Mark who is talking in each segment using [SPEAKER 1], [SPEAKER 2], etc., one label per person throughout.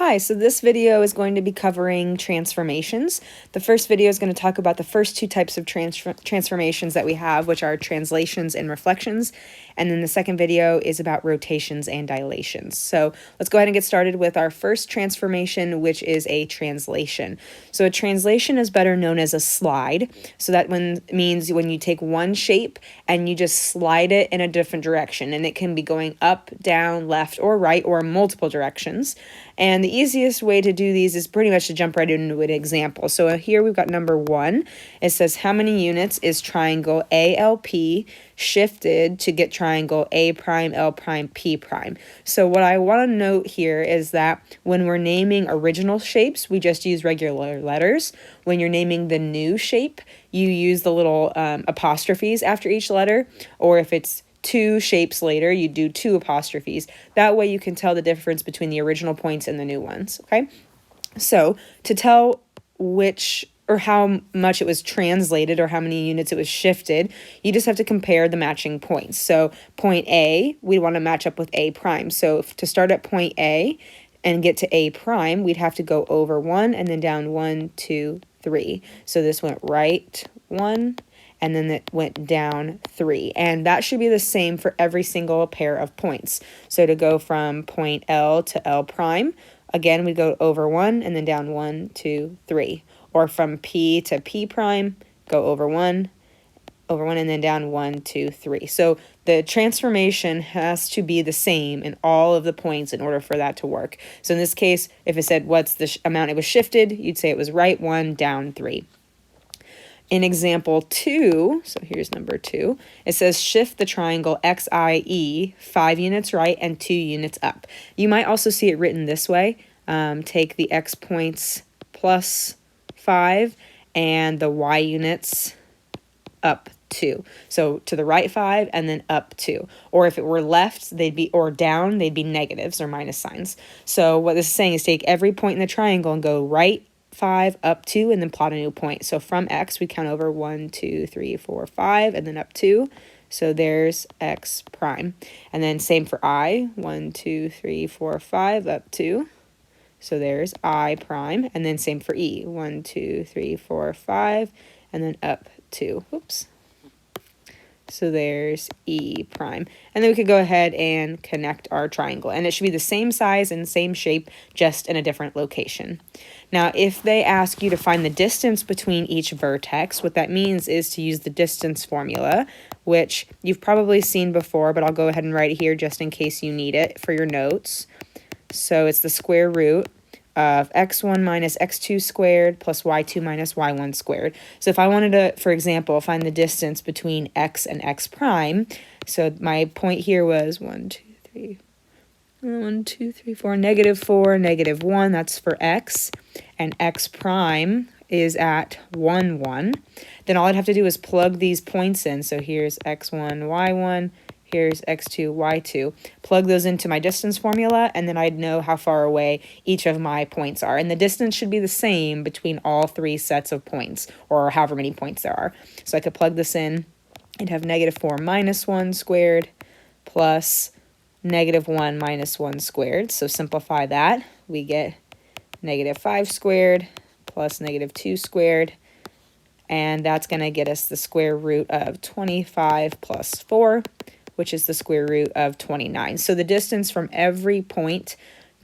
[SPEAKER 1] Hi, so this video is going to be covering transformations. The first video is going to talk about the first two types of transformations that we have, which are translations and reflections. And then the second video is about rotations and dilations. So let's go ahead and get started with our first transformation, which is a translation. So a translation is better known as a slide. So that means when you take one shape and you just slide it in a different direction, and it can be going up, down, left, or right, or multiple directions. And the easiest way to do these is pretty much to jump right into an example. So here we've got number 1. It says how many units is triangle ALP shifted to get triangle A prime, L prime, P prime. So what I want to note here is that when we're naming original shapes, we just use regular letters. When you're naming the new shape, you use the little apostrophes after each letter, or if it's two shapes later, you do two apostrophes. That way you can tell the difference between the original points and the new ones, okay? So to tell which or how much it was translated or how many units it was shifted, you just have to compare the matching points. So point A, we want to match up with A prime. So to start at point A and get to A prime, we'd have to go over 1 and then down 1, 2, 3. So this went right 1, and then it went down 3. And that should be the same for every single pair of points. So to go from point L to L prime, again, we go over 1 and then down 1, 2, 3. Or from P to P prime, go over 1, and then down 1, 2, 3. So the transformation has to be the same in all of the points in order for that to work. So in this case, if it said what's the amount it was shifted, you'd say it was right 1, down 3. In example 2, so here's number 2, it says shift the triangle XIE 5 units right and 2 units up. You might also see it written this way. Take the X points plus 5 and the Y units up 2. So to the right 5 and then up 2. Or if it were left, or down, they'd be negatives or minus signs. So what this is saying is take every point in the triangle and go right 5 up 2 and then plot a new point. So from X we count over 1, 2, 3, 4, 5 and then up 2. So there's X prime. And then same for I, 1, 2, 3, 4, 5 up 2. So there's I prime. And then same for E, 1, 2, 3, 4, 5 and then up 2. Oops. So there's E prime. And then we could go ahead and connect our triangle. And it should be the same size and same shape, just in a different location. Now, if they ask you to find the distance between each vertex, what that means is to use the distance formula, which you've probably seen before, but I'll go ahead and write it here just in case you need it for your notes. So it's the square root of x1 minus x2 squared plus y2 minus y1 squared. So if I wanted to, for example, find the distance between x and x prime, so my point here was 1, 2, 3, 4, -4, -1, that's for x, and x prime is at 1, 1. Then all I'd have to do is plug these points in. So here's x1, y1, here's x2, y2. Plug those into my distance formula, and then I'd know how far away each of my points are. And the distance should be the same between all 3 sets of points, or however many points there are. So I could plug this in and have -4 minus 1 squared plus -1 minus 1 squared. So simplify that. We get -5 squared plus -2 squared. And that's going to get us the square root of 25 plus 4, which is the square root of 29. So the distance from every point,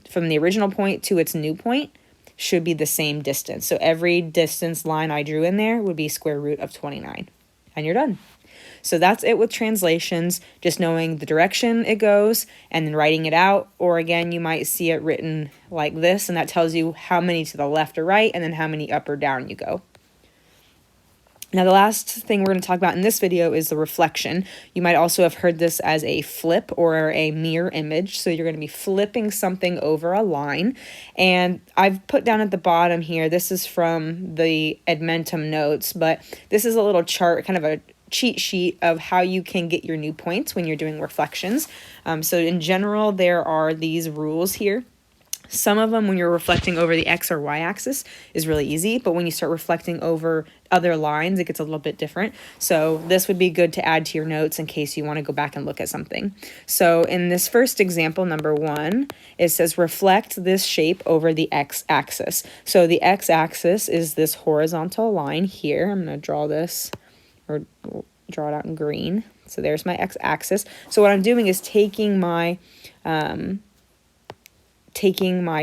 [SPEAKER 1] from the original point to its new point, should be the same distance. So every distance line I drew in there would be square root of 29. And you're done. So that's it with translations, just knowing the direction it goes and then writing it out. Or again, you might see it written like this, and that tells you how many to the left or right and then how many up or down you go. Now, the last thing we're going to talk about in this video is the reflection. You might also have heard this as a flip or a mirror image. So you're going to be flipping something over a line. And I've put down at the bottom here, this is from the Edmentum notes, but this is a little chart, kind of a cheat sheet of how you can get your new points when you're doing reflections. So in general, there are these rules here. Some of them, when you're reflecting over the X or Y axis, is really easy, but when you start reflecting over other lines, it gets a little bit different. So this would be good to add to your notes in case you want to go back and look at something. So in this first example, number 1, it says reflect this shape over the X axis. So the X axis is this horizontal line here. I'm going to draw this, or draw it out in green. So there's my X axis. So what I'm doing is taking my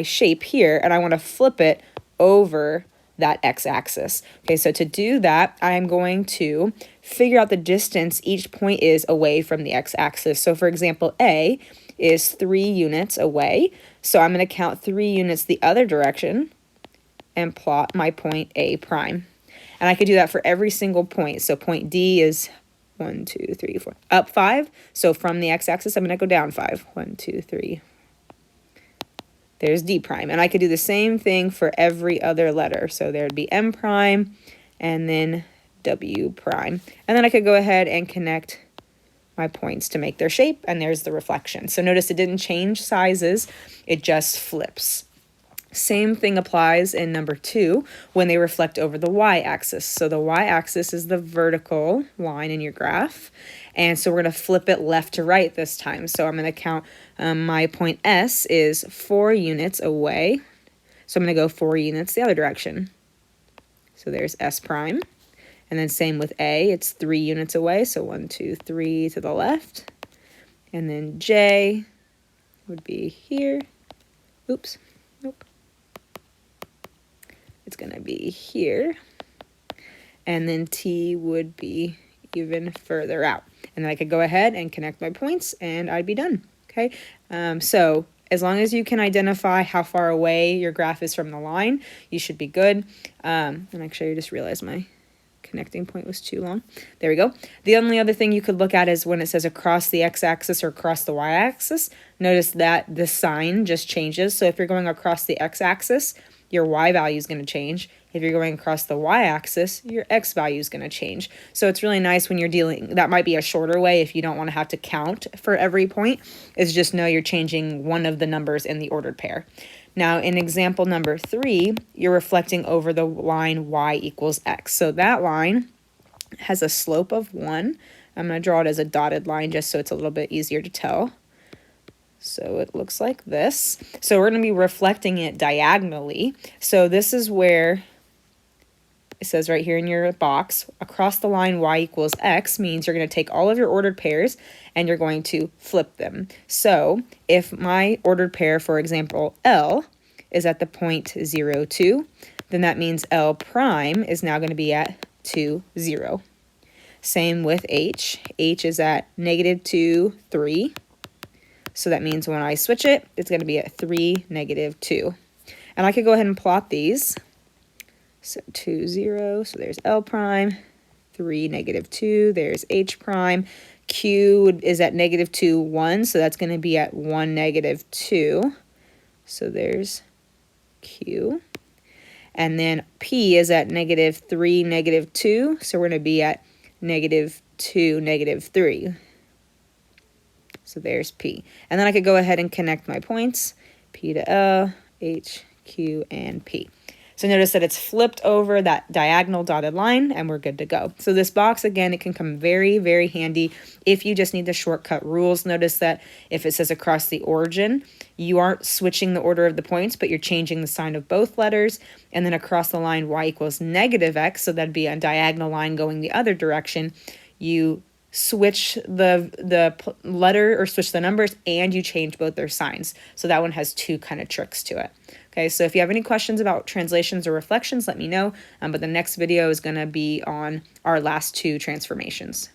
[SPEAKER 1] shape here, and I want to flip it over that x-axis. Okay, so to do that, I'm going to figure out the distance each point is away from the x-axis. So for example, A is 3 units away, so I'm going to count 3 units the other direction and plot my point A prime. And I could do that for every single point. So point D is 1, 2, 3, 4, up 5. So from the x-axis, I'm going to go down 5. 1, 2, 3. There's D prime. And I could do the same thing for every other letter. So there'd be M prime and then W prime. And then I could go ahead and connect my points to make their shape, and there's the reflection. So notice it didn't change sizes, it just flips. Same thing applies in number 2 when they reflect over the y-axis. So the y-axis is the vertical line in your graph, and so we're going to flip it left to right this time. So I'm going to count my point S is 4 units away, so I'm going to go 4 units the other direction. So there's S prime, and then same with A, it's 3 units away, so 1, 2, 3 to the left, and then J would be here. Oops, nope. It's going to be here, and then T would be even further out. And then I could go ahead and connect my points, and I'd be done. Okay, so as long as you can identify how far away your graph is from the line, you should be good. And actually, I just realized my connecting point was too long. There we go. The only other thing you could look at is when it says across the x-axis or across the y-axis. Notice that the sign just changes. So if you're going across the x-axis, your y value is going to change. If you're going across the y-axis, your x value is going to change. So it's really nice when you're dealing, that might be a shorter way if you don't want to have to count for every point, is just know you're changing one of the numbers in the ordered pair. Now in example number 3, you're reflecting over the line y equals x. So that line has a slope of 1. I'm going to draw it as a dotted line just so it's a little bit easier to tell. So it looks like this. So we're going to be reflecting it diagonally. So this is where it says right here in your box, across the line y equals x means you're going to take all of your ordered pairs and you're going to flip them. So if my ordered pair, for example, L, is at the point 0, 2, then that means L prime is now going to be at 2, 0. Same with H. H is at -2, 3. So that means when I switch it, it's going to be at 3, -2. And I could go ahead and plot these. So 2, 0, so there's L prime, 3, -2, there's H prime. Q is at -2, 1, so that's going to be at 1, -2. So there's Q. And then P is at -3, -2, so we're going to be at -2, -3. So there's P. And then I could go ahead and connect my points, P to L, H, Q, and P. So notice that it's flipped over that diagonal dotted line, and we're good to go. So this box, again, it can come very, very handy if you just need the shortcut rules. Notice that if it says across the origin, you aren't switching the order of the points, but you're changing the sign of both letters. And then across the line, y equals -x, so that'd be a diagonal line going the other direction. You switch the letter or switch the numbers, and you change both their signs. So that one has 2 kind of tricks to it. Okay, so if you have any questions about translations or reflections, let me know. But the next video is going to be on our last 2 transformations.